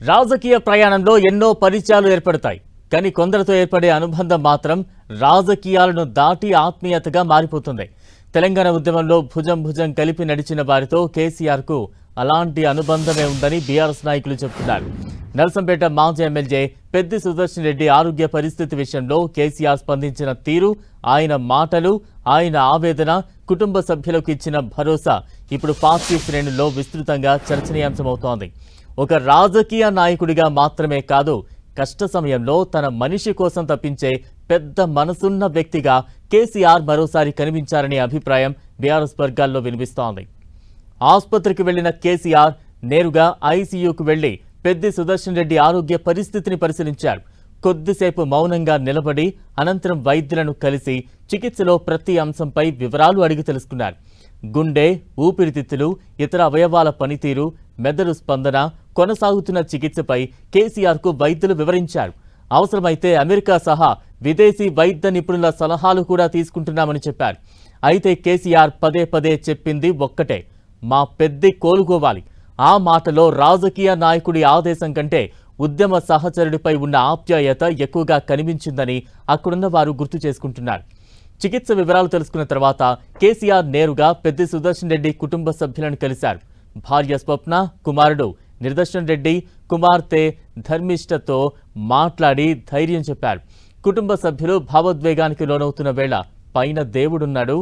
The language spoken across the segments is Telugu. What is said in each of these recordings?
రాజకీయ ప్రయాణంలో ఎన్నో పరిచయాలు ఏర్పడతాయి. కానీ కొందరితో ఏర్పడే అనుబంధం మాత్రం రాజకీయాలను దాటి ఆత్మీయతగా మారిపోతుంది. తెలంగాణ ఉద్యమంలో భుజం భుజం కలిపి నడిచిన వారితో కేసీఆర్కు అలాంటి అనుబంధమే ఉందని బీఆర్ఎస్ నాయకులు చెబుతున్నారు. నర్సంపేట మాజీ ఎమ్మెల్యే పెద్ది సుదర్శన్ రెడ్డి ఆరోగ్య పరిస్థితి విషయంలో కేసీఆర్ స్పందించిన తీరు, ఆయన మాటలు, ఆయన ఆవేదన, కుటుంబ సభ్యులకు ఇచ్చిన భరోసా ఇప్పుడు పార్టీ శ్రేణుల్లో విస్తృతంగా చర్చనీయాంశమవుతోంది. ఒక రాజకీయ నాయకుడిగా మాత్రమే కాదు, కష్ట సమయంలో తన మనిషి కోసం తప్పించే పెద్ద మనసున్న వ్యక్తిగా కేసీఆర్ మరోసారి కనిపించారనే అభిప్రాయం బీఆర్ఎస్ వర్గాల్లో వినిపిస్తోంది. ఆసుపత్రికి వెళ్లిన కేసీఆర్ నేరుగా ఐసీయూకు వెళ్లి పెద్ది సుదర్శన్ రెడ్డి ఆరోగ్య పరిస్థితిని పరిశీలించారు. కొద్దిసేపు మౌనంగా నిలబడి అనంతరం వైద్యులను కలిసి చికిత్సలో ప్రతి అంశంపై వివరాలు అడిగి తెలుసుకున్నారు. గుండె, ఊపిరితిత్తులు, ఇతర అవయవాల పనితీరు, మెదడు స్పందన, కొనసాగుతున్న చికిత్సపై కేసీఆర్కు వైద్యులు వివరించారు. అవసరమైతే అమెరికా సహా విదేశీ వైద్య నిపుణుల సలహాలు కూడా తీసుకుంటున్నామని చెప్పారు. అయితే కేసీఆర్ పదే పదే చెప్పింది ఒక్కటే, మా పెద్ది కోలుకోవాలి. ఆ మాటలో రాజకీయ నాయకుడి ఆదేశం కంటే ఉద్యమ సహచరుడిపై ఉన్న ఆప్యాయత ఎక్కువగా కనిపించిందని అక్కడున్న వారు గుర్తు చేసుకుంటున్నారు. చికిత్స వివరాలు తెలుసుకున్న తర్వాత కేసీఆర్ నేరుగా పెద్ది సుదర్శన్ రెడ్డి కుటుంబ సభ్యులను కలిశారు. భార్య స్వప్న, కుమారుడు నిదర్శన్ రెడ్డి, కుమార్తె ధర్మిష్టతో మాట్లాడి ధైర్యం చెప్పారు. కుటుంబ సభ్యులు భావోద్వేగానికి లోనవుతున్న వేళ పైన దేవుడున్నాడు,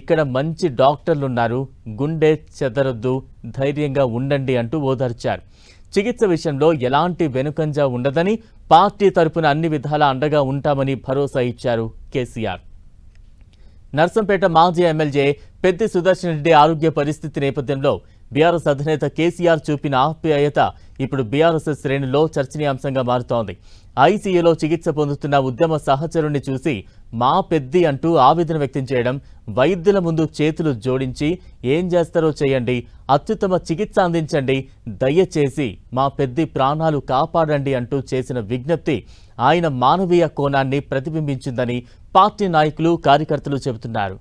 ఇక్కడ మంచి డాక్టర్లున్నారు, గుండె చెదరొద్దు, ధైర్యంగా ఉండండి అంటూ ఓదార్చారు. చికిత్స విషయంలో ఎలాంటి వెనుకంజ ఉండదని, పార్టీ తరపున అన్ని విధాలా అండగా ఉంటామని భరోసా ఇచ్చారు కేసీఆర్. నర్సంపేట మాజీ ఎమ్మెల్యే పెద్ది సుదర్శన్ రెడ్డి ఆరోగ్య పరిస్థితి నేపథ్యంలో బీఆర్ఎస్ అధినేత కేసీఆర్ చూపిన ఆప్యాయత ఇప్పుడు బీఆర్ఎస్ శ్రేణుల్లో చర్చనీయాంశంగా మారుతోంది. ఐసీయూలో చికిత్స పొందుతున్న ఉద్యమ సహచరుణ్ణి చూసి మా పెద్ది అంటూ ఆవేదన వ్యక్తం చేయడం, వైద్యుల ముందు చేతులు జోడించి ఏం చేస్తారో చేయండి, అత్యుత్తమ చికిత్స అందించండి, దయచేసి మా పెద్ది ప్రాణాలు కాపాడండి అంటూ చేసిన విజ్ఞప్తి ఆయన మానవీయ కోణాన్ని ప్రతిబింబించిందని పార్టీ నాయకులు, కార్యకర్తలు చెబుతున్నారు.